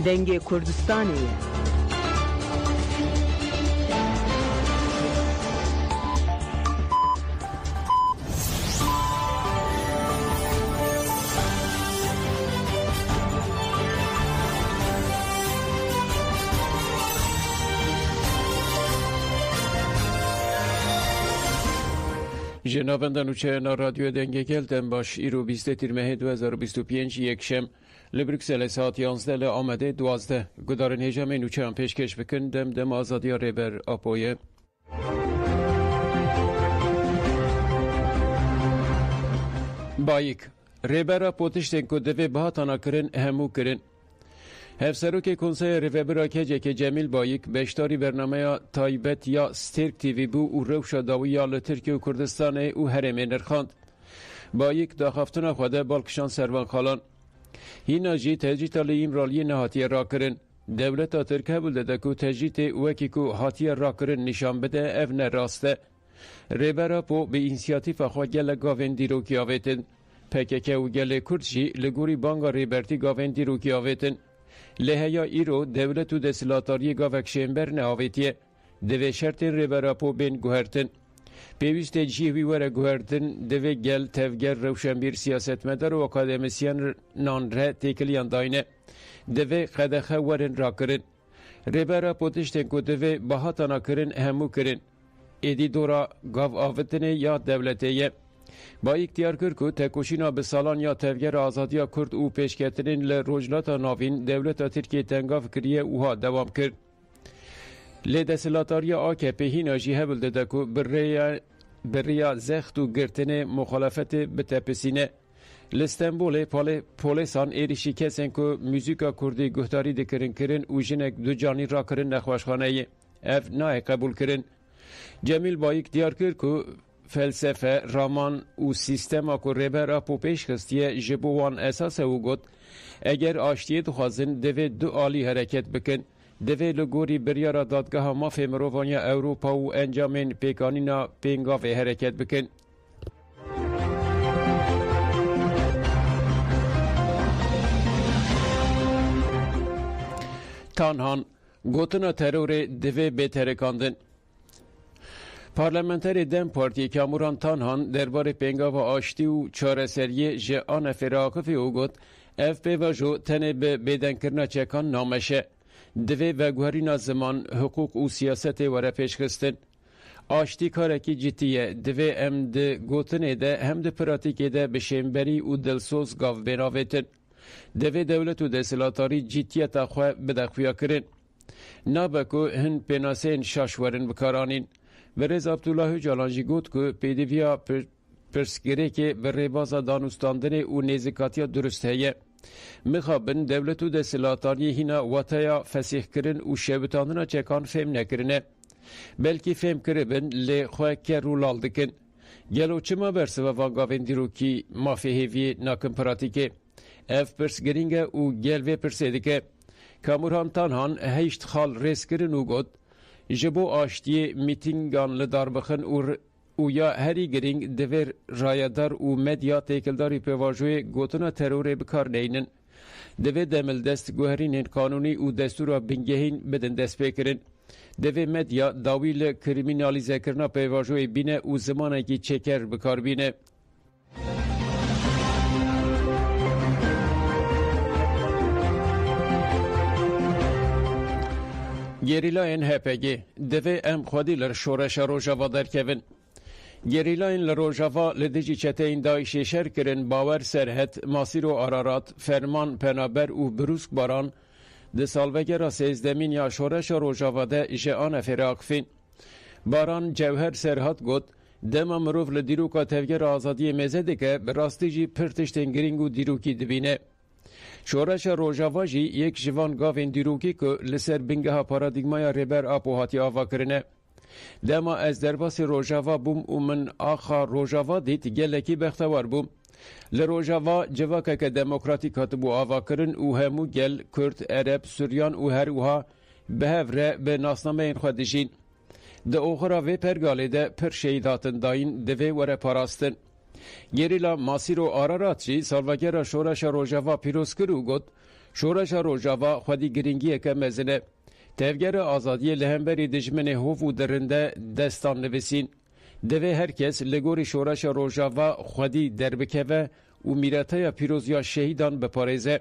دنگ کردستانی جنابندان و چه رادیو دنگه گلتن باش ایرو 20 تیر ماه 2025 یکشم لبروکسل ساعت 11 آمده 12 گدارن هجام نوچه هم پیشکش بکن دم آزادی ریبر آپویه بایک ریبر پوتشتن کدوه بهاتانا کرن همو کرن هفسروک کنسای ریبر که جمیل بایک بشتاری برنامه تایبت یا سترک تیوی بو و روشا داوی یا لترکی و کردستان او هرمه نرخاند بایک داخفتون خوده بالکشان سروان خالان هینا جی تجیت لیم رالی نهاتی را کرن دولت ترکه بلده دکو تجیت وکی کو هاتی را کرن نشان بده اون راسته ریبر پو به اینسیاتیف خواه گل گاوین دیروکی آویتن پککه و گل کردشی لگوری بانگا ریبرتی گاوین دیروکی آویتن لحیا ایرو دولت و دستلاتاری گاوک شنبر نهاویتیه دوی شرط ریبراپو بین گوهرتن پیوست جیوی وره گوهرتن دوی گل تفگر روشنبیر سیاست مدار و اکادمیسیان نان ره تیکلیان داینه دوی قدخه ورن را کرن ریبراپو تشتن که دوی بهاتانا کرن همو کرن ایدی دورا گاو آوتنه یا دولتیه با اختیار کرد که تکوشینا به سالان یا تفگر آزادی کرد او پیشکترین لروجلاتا ناوین دولت ترکیه تنگاف کریه اوها دوام کرد. لدسلاتاری AKP هینا جی هبل داده که بریا زخت و گرتن مخالفت به تپسینه لستنبول پولیسان ایریشی کسین که موزیکا کردی گهداری دکرن کرن و جنک دو جانی را کرن نخواشخانه اف نای قبول کرن. جمیل بایک دیار کرد که فلسفه رامان و سیستم اکو ریبر اپو پیش خستیه جبوان اساس او گد اگر آشتیه دخوازن دوی دو آلی حرکت بکن دوی لگوری بریار دادگاه مافی مروفانیا اوروپا و انجامین پیکانینا پینگاف حرکت بکن تانهان گوتنا ترور دوی بترکاندن پارلمانتری دم پارتی کاموران تانهان درباره پنگاو آشتی و چارەسەری جه آن فراقفی او گوت اف پی و جو تنه به بیدن کرنا چکان نامشه دوی و گوهرینا زمان حقوق و سیاست وره پیش خستن آشتی کارکی جدیه دوی هم ده گوتنه ده هم ده پراتیکه ده بشنبری و دلسوز گاو بناویتن دوی دولت و دستلاتاری جدیت خواه بدخویا کرن نابکو هن پیناسین شاشورن بکارانین برز عبدالله جالانجی گفت که پیدویا پرسگری که به ریبازا دانستاندن و نزکاتیا درست هیه مخابن دولت و دستلاتاری هینا واتایا فسیح کرن و شبتاندنا چکان فهم نکرنه بلکه فهم کربن لی خواه که رولال دکن گلو چما برسه و وانگاوین دیروکی مافی هیوی ناکن پراتیکه اف پرسگرینگه و گلوی پرسیدکه کاموران تانهان هیشت خال ریس کرن و گفت جبو آشتی میتینگان لدار بخن او یا هری گرینگ دویر رایدار و مدیا تیکلداری پیواجوی گوتنا ترور بکار نینن دوی دمل دست گوهرین قانونی و دستور بنگهین بدن دست بکرن دوی مدیا داویل کریمینالیزه کرنا پیواجوی بینه و زمانه کی چکر بکار بینه گریلاین هپگی دوی ام خودی لر شورش روژاوا درکوین گریلاین لر روژاوا لدیجی چته این دایشی شر کرن باور سرحت ماسیر و آرارات فرمان پنابر و بروسک باران ده سالوگر سیزدمین یا شورش روژاوا ده جهان فراقفین باران جوهر سرحت گود دما مروف لدیروکا تفگر آزادی مزده که براستی جی پرتشتن گرینگ و دیروکی دبینه شورش روژاوا جی یک جوان گاوین دیروکی که لسر بنگه پارادیگمای ریبر آپو هاتی آوا کرنه دما از درباس روژاوا بوم و من آخا روژاوا دیت گلکی بختوار بوم لروژاوا جواکه که دموکراتیک هاتبو آوا کرن و همو گل کرد عرب سوریان و هر اوها به هفره به ناسنامه این خودشین ده اوخرا وی پرگاله ده پر شهیداتن داین دوی وره پاراستن گریلا ماسیر و آرارات جی سالوگر شورش روژاوا پیروز کرو گد شورش روجاوا خودی گرینگی که مزنه تفگر آزادی لهمبری دجمن هوف و درنده دستان نویسین دوه هر کس لگوری شورش روجاوا خودی دربکوه و میرته پیروزیا شهیدان بپارزه.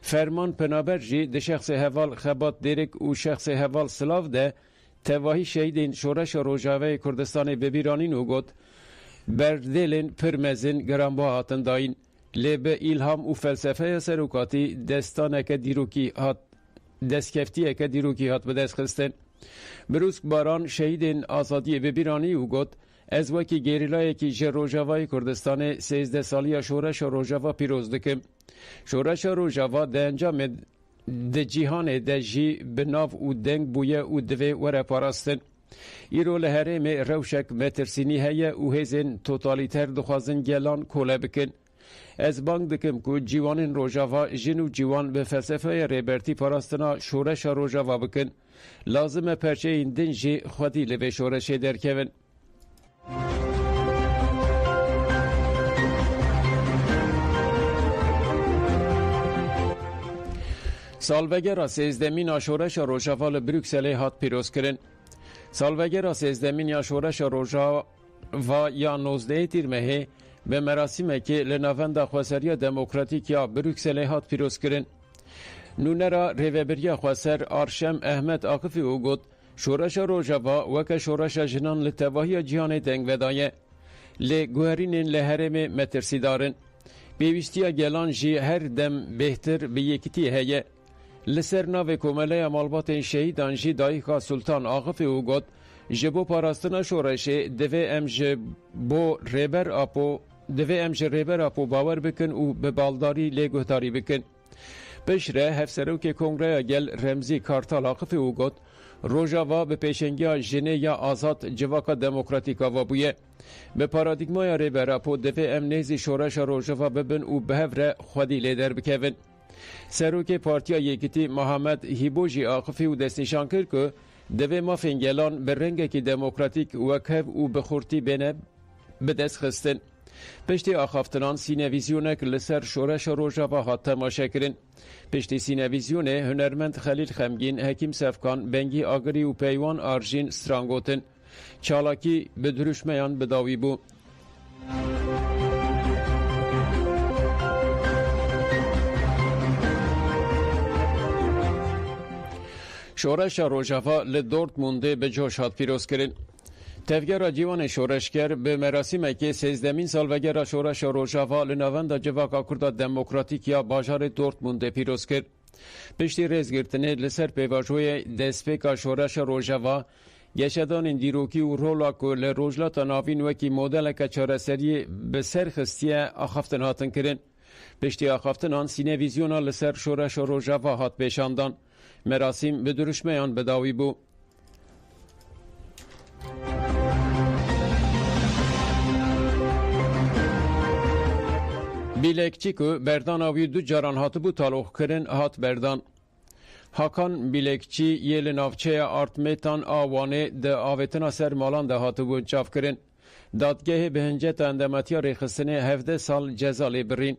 فرمان پنابر جی ده شخص حوال خبات دیرک و شخص حوال سلاو ده تواهی شهیدین شورش روجاوا کردستان ببیرانین و گد بردلین پرمزین گرانبا هاتن داین لی به ایلهام و فلسفه سروکاتی دستانه که دیروکی هات دستکفتیه که دیروکی هات به دست خستن. بروز باران شهیدین آزادی ببیرانی و گد از وکی گریلای که جه روجاوای کردستان 13 سالی شورش روجاوا پیروز دکم. شورش روجاوا ده انجام ده جیهان ده جی بناو و دنگ بویه و دوی وره پاراستن. ایرو لحرم روشک مترسینی هیه و هزین توتالیتر دخوازن گلان کوله بکن. از بانک دکم که جیوان روجاوا جن و جیوان به فلسفه ریبرتی پاراستنا شورش روجاوا بکن. لازم پرچه این دنجی خودی لبه شورش درکون. سالوگر 13مین شورش روجاوا لبروکسل هات پیروز کرن. سالوگر 13مین شورش روجاوا یا 19 تیر مهه به مراسم که لناوند خواسری دموکراتیک یا بروکسل هات پیروز کرن. نونرا ریوبریا خواسر آرشم احمد آقفی او گد شورش روجاوا وک شورش جنان لتواهی جهان دنگ ودایه لگوهرین لحرم مترسی دارن. بیویستی گلان جی هر دم بهتر به یکیتی هیه. لسر ناو کومله مالبات شهیدان جی دایخا سلطان آقفی او گد جبو پاراستنا شورش دوی امج بو ریبر اپو باور بکن و به بالداری لگوهداری بکن. بشره هفسروک کنگره گل رمزی کارتال آقفی او گد روجاوا به پیشنگی جنه یا آزاد جواکا دموکراتیکا و بویه. به پارادیگمای ریبر اپو دوی ام نیزی شورش روجاوا ببن و به هفره خودی لیدر بکون. سروک پارتیا یکیتی محمد هیبوجی آقفی و دستنشان کرد که دوی ما فنگلان به رنگ که دموکراتیک وکهو و بخورتی بینه به دست خستن. پشتی آخافتنان سینویزیونه که لسر شورش روجاوا هات تماشا کرن. پشتی سینویزیونه هنرمند خلیل خمگین، حکیم سفکان، بنگی آگری و پیوان آرژین سترانگوتن. چالاکی به دروشمیان بداوی بو. شورش روجاوا لدورتموند به جوش هات پیروز کرن. تفگر جیوان شورشگر به مراسم که 13مین سالوگر شورش روجاوا لناوند جواکا کرد دموکراتیک یا باجار دورتموند پیروز کرد. پشتی رزگرتنه لسر پیواجوی دسپیکا شورش روجاوا گشدان دیروکی و رولا که لروجلات ناوین وکی مدل که چارسری به سرخستی آخافتن هاتن کرن. پشتی آخافتنان سینویزیونا لسر شورش روجاوا هات پیشاندان. مراسم به درشمیان بداوی بو. بیلکچی که بردان آوی دو جاران هات بو تالوخ کرن هات بردان. هاکان بیلکچی یل نافچه آرتمیتان آوانه ده آویتنا سر مالان ده هات بو چاف کرن. دادگه به هنجت اندامتیا ریخستنه 17 سال جزا لیبرین.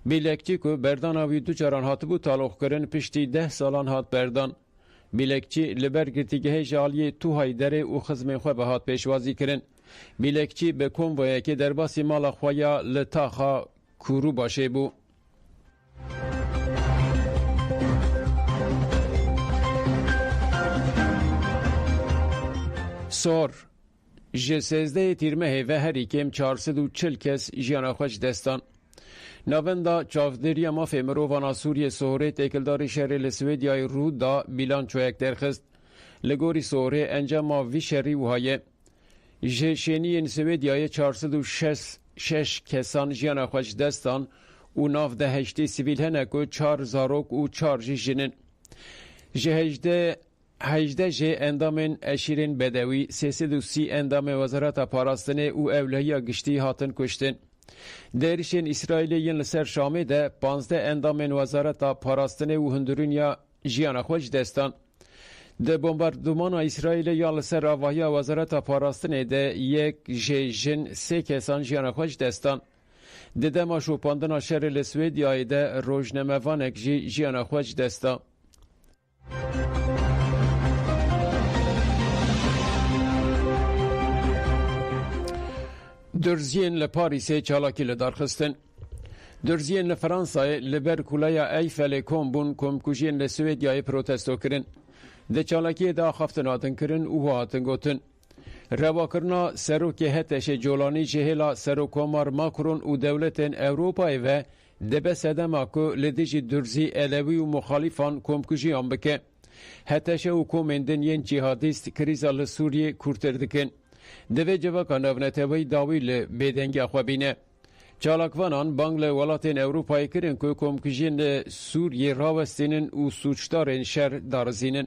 بیلکچی که بردان آوی دو جاران هات بو تالوخ کرن پشتی 10 سالان هات بردان. بیلکچی لبر گرتیگه جالی تو هایدره و خزم خواه به هات پیشوازی کرن. بیلکچی به کنویه که در باسی مال خوایا لطاخا کورو باشه بو. سور ج 13 تیرمه و هری کم 440 کس جیان خوش دستان. نووندا چافدری ما فیمرو وانا سوریه سوره تکلداری شهر لسویدیای رود دا بیلان چویک درخست. لگوری سوره انجام وی شهری وهای. جشنی این سویدیای 406 کسان جیان خوش دستان و 98 سیویل هنکو 4 زاروک و 4 جنن. هجده جه اندامن اشیرین بدوی 330 اندام وزارت پاراستنه و اولهی گشتی هاتن کشتن. درشین اسرائیلیین لسر شامه ده 15 اندامن وزارت پاراستنه و هندرونیا جیان خوش دستان. ده بمباردمان اسرائیل یا لسر آواهی وزارت پاراستنه ده یک جن 3 کسان جیان خوش دستان. ددما شوپاندنا شر لسویدیای ده روزنامه‌وانک جی جیانا خوش دستا. درزین لپاریسه چالاکی لدارخستن. درزین لفرانسای لبر کولای ایفل کمبون کمکوژین لسویدیای پروتستو کرن. ده چالاکی دا خفتن آتن کرن و هاتن گوتن. رواکرنا سروکی هتش جولانی جهلا سروکومار ماکرون و دولتن اوروپای و دبه سدما که لدیجی درزی علوی و مخالفان کمکوژیان بکه. هتش و کومندن ین جهادیست کریزا لسوریه کورتردکن. دوی جواکا نونتوی داوی لبیدنگی خوابینه. چالاکوانان بانگ لولاتین اوروپای کرن که کمکوژین سوریه راوستینن و سوچدارن شر دارزینن.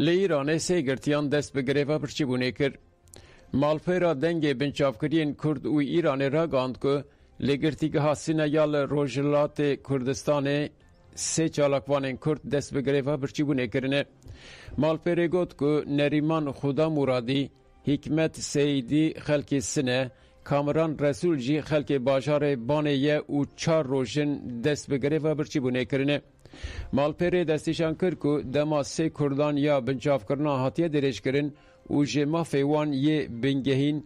لایران سیگرتیان دست به گریوا پرچیبونه کر. مالپیرا دنگ بنچافکرین کرد و ایران را گاند که لگرتیگه ها سینیال روژلات کردستان سه چالاکوانین کرد دست به گریوا پرچیبونه کرنه. مالپیره گوت که نریمان خدا مرادی، حکمت سیدی خلق سنه، کامران رسول جی خلق باجار بانیه و 4 روژن دست به گریوا پرچیبونه کرنه. مالپیره دستیشان کرد که دما سه کردان یا بنچاف کرنا هاتیه درش کرن و جما فیوان یه بنگهین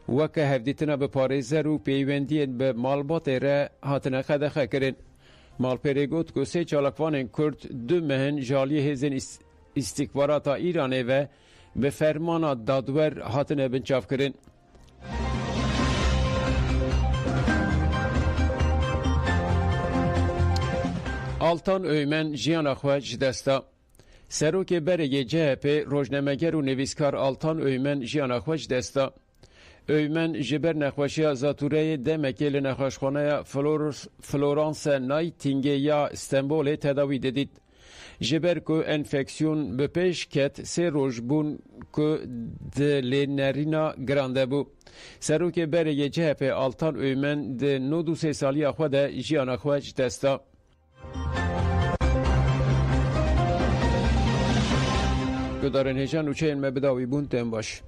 وکه هفدیتنا به پاریزر و پیوندین به مالبات را هاتنه خدخه کرن. مالپیره گوت که سه چالاکوان کرد دو مهن جالی هزین استکبارات ایرانه و به فرمان دادور هاتنه بنچاف کرن. آلتان اویمن جیانا خواه جدستا. سروک برگ CHP روزنامه‌گر و نویسکار آلتان اویمن جیانا خواه جدستا. اویمن جبر نخوشی زاتوره دمکی لنخوشخانه فلورانس نایتینگه یا استنبول تداوی دید. جبر که انفکسیون به پیش کت 3 روز بون که دلینرینا گرانده بو. سروک برگ CHP آلتان اویمن ده 92 سالی خود جیانا خواه جدستا. دارن هیچان اوچه این مبداوی بون تیم باش.